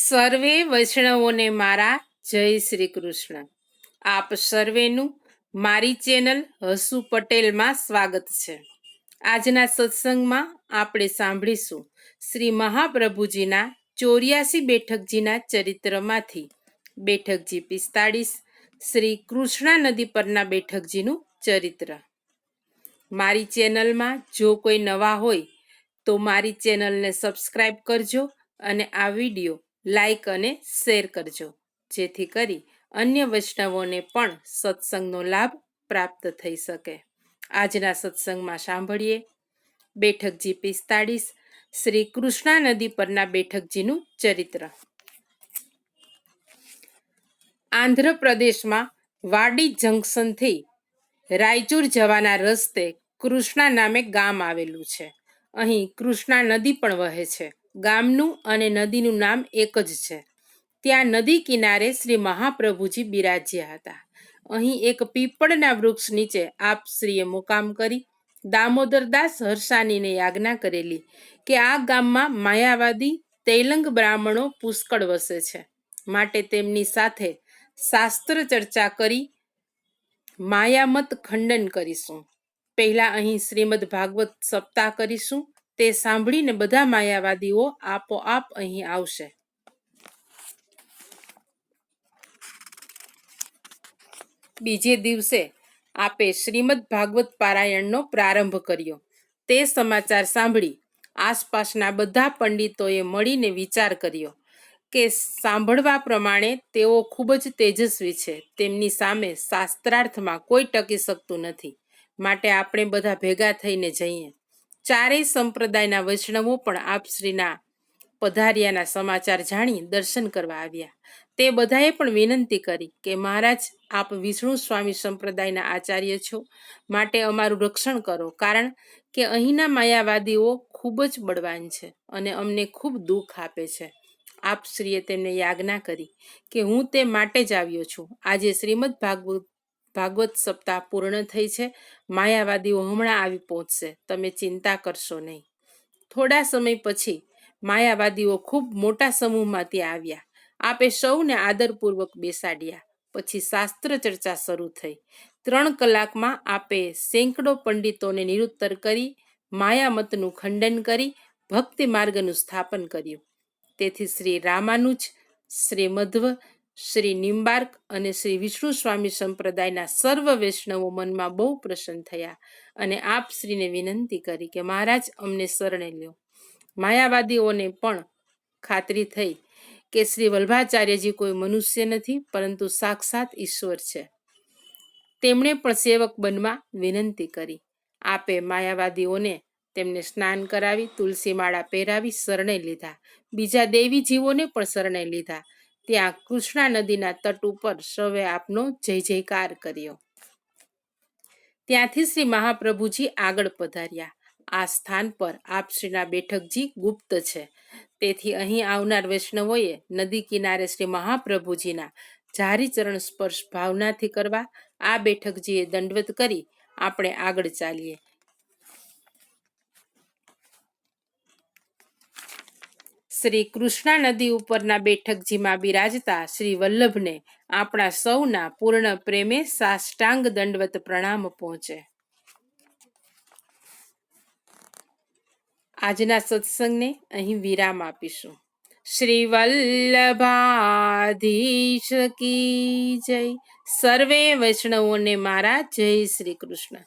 સર્વે વૈષ્ણવોને મારા જય શ્રી કૃષ્ણ. આપ સર્વેનું મારી ચેનલ હસુ પટેલમાં સ્વાગત છે. આજના સત્સંગમાં આપણે સાંભળીશું શ્રી મહાપ્રભુજીના 84 બેઠકજીના ચરિત્રમાંથી બેઠકજી 45 શ્રી કૃષ્ણા નદી પરના બેઠકજીનું ચરિત્ર. મારી ચેનલમાં જો કોઈ નવા હોય તો મારી ચેનલને સબસ્ક્રાઈબ કરજો અને આ વિડીયો લાઈક અને શેર કરજો, જેથી કરી અન્ય વૈષ્ણવોને પણ સત્સંગનો લાભ પ્રાપ્ત થઈ શકે. આજના સત્સંગમાં સાંભળીએ બેઠકજી 45 શ્રી કૃષ્ણા નદી પરના બેઠકજીનું ચરિત્ર. આંધ્રપ્રદેશમાં વાડી જંકશનથી રાયચુર જવાના રસ્તે કૃષ્ણા નામે ગામ આવેલું છે. અહીં કૃષ્ણા નદી પણ વહે છે. ગામનું અને નદીનું નામ એક જ છે. ત્યાં નદી કિનારે શ્રી મહાપ્રભુજી બિરાજ્યા હતા. અહીં એક પીપળના વૃક્ષ નીચે આપ શ્રીએ મુકામ કરી દામોદરદાસ હરસાનીને આજ્ઞા કરેલી કે આ ગામમાં માયાવાદી તૈલંગ બ્રાહ્મણો પુષ્કળ વસે છે, માટે તેમની સાથે શાસ્ત્ર ચર્ચા કરી માયામત ખંડન કરીશું. પહેલા અહીં શ્રીમદ ભાગવત સપ્તાહ કરીશું. તે સાંભળીને બધા માયાવાદીઓ આપોઆપ અહીં આવશે. બીજે દિવસે આપે શ્રીમદ ભાગવત પારાયણનો પ્રારંભ કર્યો. તે સમાચાર સાંભળી આસપાસના બધા પંડિતોએ મળીને વિચાર કર્યો કે સાંભળવા પ્રમાણે તેઓ ખૂબ જ તેજસ્વી છે. તેમની સામે શાસ્ત્રાર્થમાં કોઈ ટકી શકતું નથી, માટે આપણે બધા ભેગા થઈને જઈએ. ચારેય સંપ્રદાયના વૈષ્ણવો પણ આપશ્રીના પધાર્યાના સમાચાર જાણી દર્શન કરવા આવ્યા. તે બધાએ પણ વિનંતી કરી કે મહારાજ, આપ વિષ્ણુ સ્વામી સંપ્રદાયના આચાર્ય છો, માટે અમારું રક્ષણ કરો, કારણ કે અહીંના માયાવાદીઓ ખૂબ જ બળવાન છે અને અમને ખૂબ દુઃખ આપે છે. આપશ્રીએ તેમને યાજ્ઞા કરી કે હું તે માટે જ આવ્યો છું. આજે શ્રીમદ ભાગવત સપ્તાહ પૂર્ણ થઈ છે. માયાવાદીઓ હમણાં આવી પહોંચશે, તમે ચિંતા કરશો નહીં. થોડા સમય પછી માયાવાદીઓ ખૂબ મોટા સમૂહમાં ત્યાં આવ્યા. આપે સૌને આદરપૂર્વક બેસાડ્યા. પછી શાસ્ત્ર ચર્ચા શરૂ થઈ. 3 કલાકમાં આપે સેંકડો પંડિતોને નિરુત્તર કરી માયામતનું ખંડન કરી ભક્તિ માર્ગનું સ્થાપન કર્યું. તેથી શ્રી રામાનુજ, શ્રી મધ્વ, શ્રી નિમ્બાર્ક અને શ્રી વિષ્ણુ સ્વામી સંપ્રદાયના સર્વ વૈષ્ણવો મનમાં બહુ પ્રસન્ન થયા અને આપ શ્રીને વિનંતી કરી કે મહારાજ, અમને શરણે લ્યો. માયાવાદીઓને પણ ખાતરી થઈ કે શ્રી વલ્ભાચાર્યજી કોઈ મનુષ્ય નથી, પરંતુ સાક્ષાત ઈશ્વર છે. તેમણે પણ સેવક બનવા વિનંતી કરી. આપે માયાવાદીઓને તેમને સ્નાન કરાવી તુલસી માળા પહેરાવી શરણે લીધા. બીજા દેવી જીવોને પણ શરણે લીધા. ત્યાં કૃષ્ણા નદીના તટ ઉપર સૌએ આપનો જય જયકાર કર્યો. ત્યાંથી શ્રી મહાપ્રભુજી આગળ પધાર્યા. આ સ્થાન પર આપશ્રીના બેઠકજી ગુપ્ત છે, તેથી અહીં આવનાર વૈષ્ણવોએ નદી કિનારે શ્રી મહાપ્રભુજીના જારી ચરણ સ્પર્શ ભાવનાથી કરવા. આ બેઠકજીએ દંડવત કરી આપણે આગળ ચાલીએ. શ્રી કૃષ્ણા નદી ઉપરના બેઠકજીમાં બિરાજતા શ્રી વલ્લભને આપણા સૌના પૂર્ણ પ્રેમે સાષ્ટાંગ દંડવત પ્રણામ પહોંચે. આજના સત્સંગને અહીં વિરામ આપીશું. શ્રી વલ્લભાધીશ કી જય. સર્વે વૈષ્ણવોને મારા જય શ્રી કૃષ્ણ.